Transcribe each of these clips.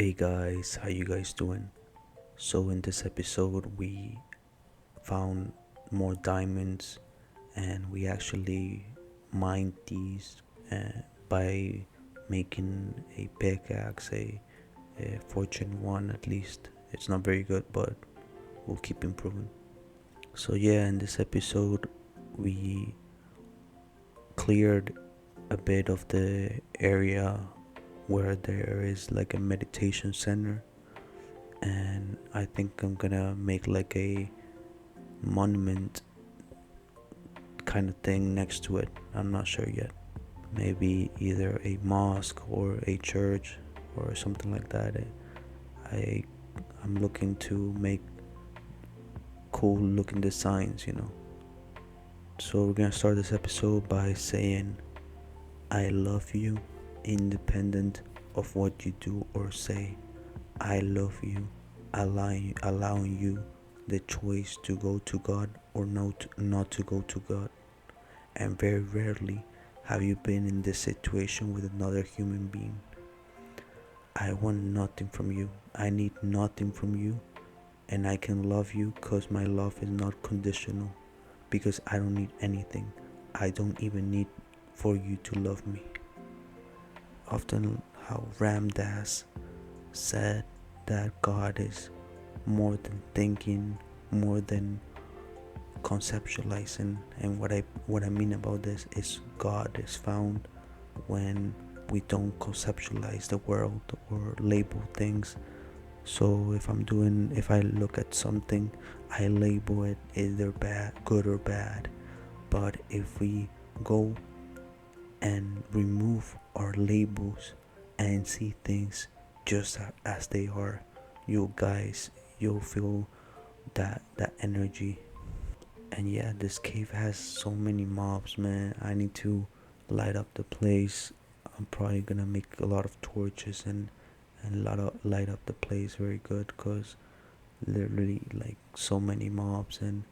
Hey guys, how you guys doing? So in this episode we found more diamonds and we actually mined these by making a pickaxe, a fortune one at least. It's not very good, but we'll keep improving. So yeah, in this episode we cleared a bit of the area where there is like a meditation center, and I think I'm gonna make like a monument kind of thing next to it. I'm not sure yet. Maybe either a mosque or a church or something like that. I I'm looking to make cool looking designs. So we're gonna start this episode by saying I love you, independent of what you do or say. I love you, allowing you the choice to go to God or not to go to God. And very rarely have you been in this situation with another human being. I want nothing from you. I need nothing from you. And I can love you because my love is not conditional. Because I don't need anything. I don't even need for you to love me. Often, how Ram Dass said that God is more than thinking, more than conceptualizing. And what I mean about this is God is found when we don't conceptualize the world or label things. So if I look at something, I label it either bad, good or bad. But if we go and remove our labels and see things just as they are, you guys, you'll feel that energy. And yeah, this cave has so many mobs, man. I need to light up the place. I'm probably gonna make a lot of torches and light up the place very good, because literally like so many mobs and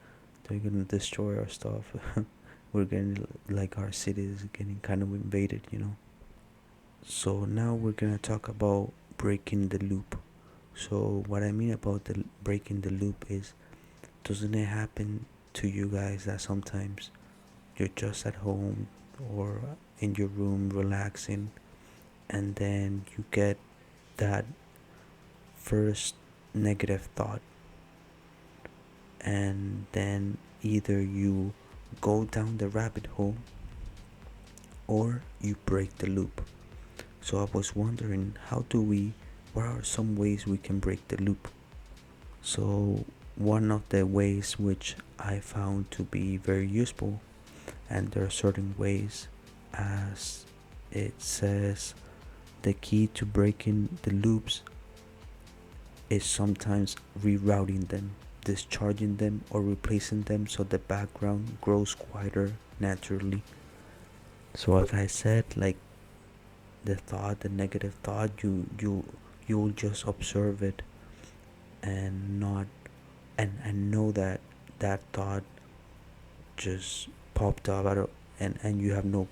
they're gonna destroy our stuff. We're getting like our city is getting kind of invaded. So now we're gonna talk about breaking the loop. So what I mean about the breaking the loop is, doesn't it happen to you guys that sometimes you're just at home or in your room relaxing, and then you get that first negative thought, and then either you go down the rabbit hole or you break the loop? So I was wondering, what are some ways we can break the loop? So one of the ways which I found to be very useful, and there are certain ways, as it says, the key to breaking the loops is sometimes rerouting them, discharging them, or replacing them so the background grows quieter naturally. So as I said, like the negative thought, you'll just observe it and not and know that that thought just popped up and you have no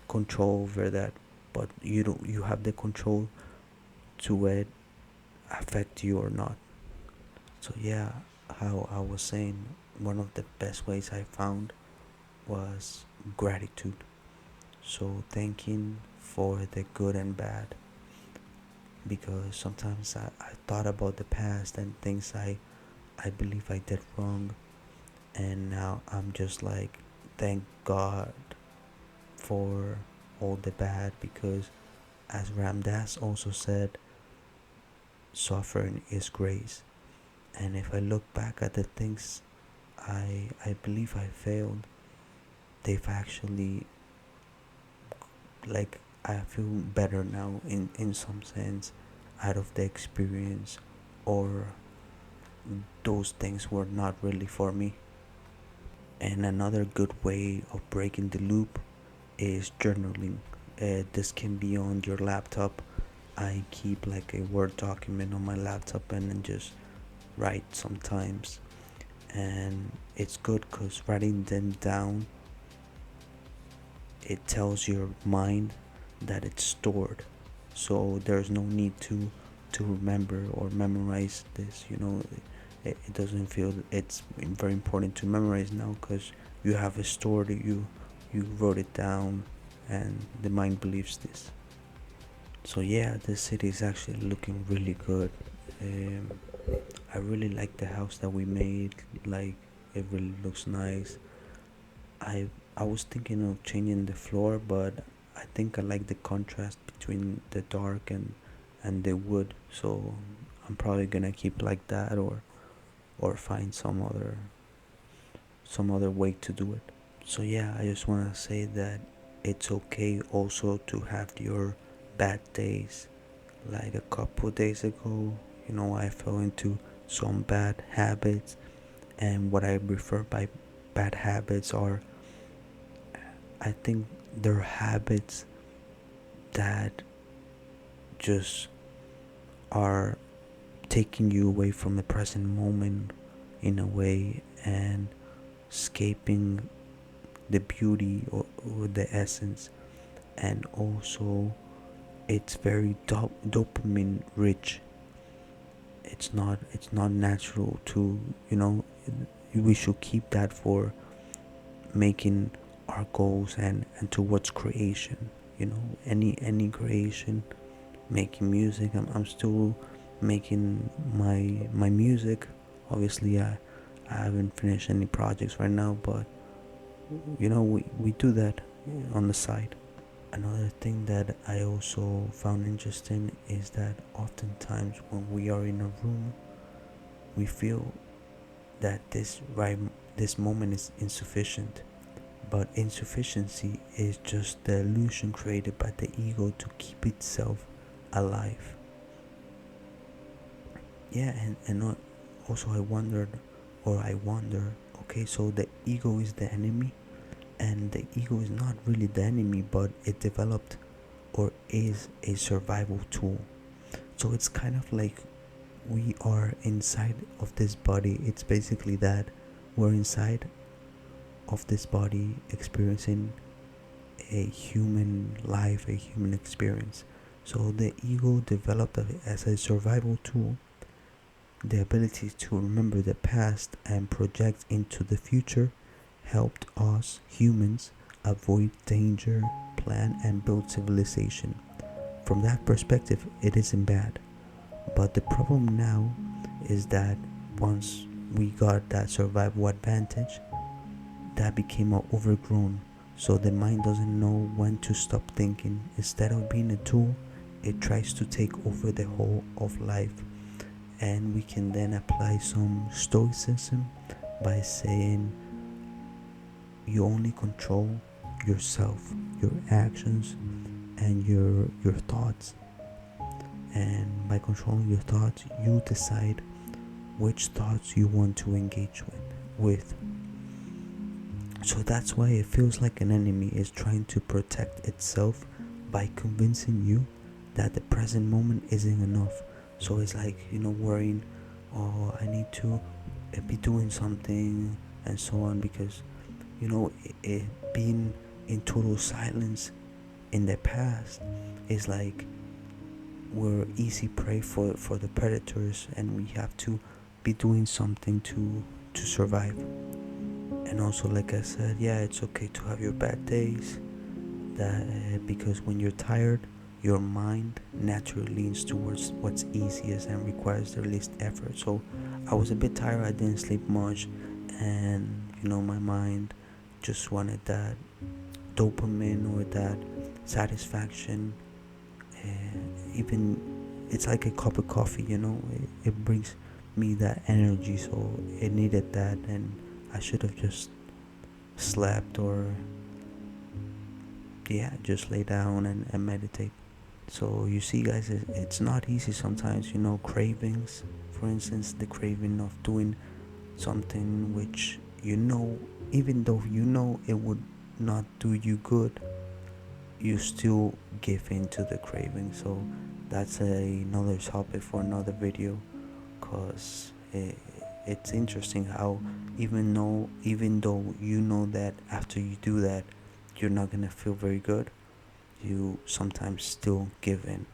control over that, but you have the control to it affect you or not. So yeah, how I was saying, one of the best ways I found was gratitude. So thanking for the good and bad, because sometimes I thought about the past and things I believe I did wrong, and now I'm just like, thank God for all the bad, because as Ram Dass also said, suffering is grace. And if I look back at the things I believe I failed, they've actually, like, I feel better now in some sense out of the experience, or those things were not really for me. And another good way of breaking the loop is journaling. This can be on your laptop. I keep like a Word document on my laptop and then just write sometimes. And it's good because writing them down, it tells your mind that it's stored. So there's no need to to remember or memorize this. It doesn't feel it's very important to memorize now, because you have a story, you wrote it down, and the mind believes this. So yeah, the city is actually looking really good. um, I really like the house that we made. Like, it really looks nice. I was thinking of changing the floor, but I think I like the contrast between the dark and the wood. So I'm probably gonna keep like that, or find some other way to do it. So yeah, I just wanna say that it's okay also to have your bad days. Like a couple days ago, I fell into some bad habits, and what I refer by bad habits are, I think, they're habits that just are taking you away from the present moment in a way, and escaping the beauty, or the essence. And also, it's very dopamine rich. It's not natural to, we should keep that for making our goals, and towards creation. Any creation, making music. I'm still making my music. Obviously, I haven't finished any projects right now, but we do that on the side. Another thing that I also found interesting is that oftentimes when we are in a room, we feel that this moment is insufficient. But insufficiency is just the illusion created by the ego to keep itself alive. Yeah, and also I wonder, okay, so the ego is the enemy, and the ego is not really the enemy, but it developed, or is, a survival tool. So it's kind of like we are inside of this body. It's basically that we're inside of this body, experiencing a human life, a human experience. So the ego developed as a survival tool the ability to remember the past and project into the future. Helped us humans avoid danger, plan, and build civilization. From that perspective, it isn't bad. But the problem now is that once we got that survival advantage, that became overgrown. So the mind doesn't know when to stop thinking. Instead of being a tool, it tries to take over the whole of life. And we can then apply some stoicism by saying you only control yourself, your actions, and your thoughts. And by controlling your thoughts, you decide which thoughts you want to engage with. So that's why it feels like an enemy is trying to protect itself by convincing you that the present moment isn't enough. So it's like, worrying, oh, I need to be doing something, and so on, because, being in total silence in the past is like we're easy prey for the predators, and we have to be doing something to survive. And also, like I said, yeah, it's okay to have your bad days, that because when you're tired, your mind naturally leans towards what's easiest and requires the least effort. So I was a bit tired, I didn't sleep much, and my mind just wanted that dopamine, or that satisfaction. Even it's like a cup of coffee, it brings me that energy, so it needed that, and I should have just slept, or yeah, just lay down and meditate. So you see, guys, it's not easy sometimes. Cravings, for instance, the craving of doing something which, even though it would not do you good, you still give in to the craving. So that's another topic for another video, because it's interesting how, even though that after you do that you're not gonna feel very good, you sometimes still give in.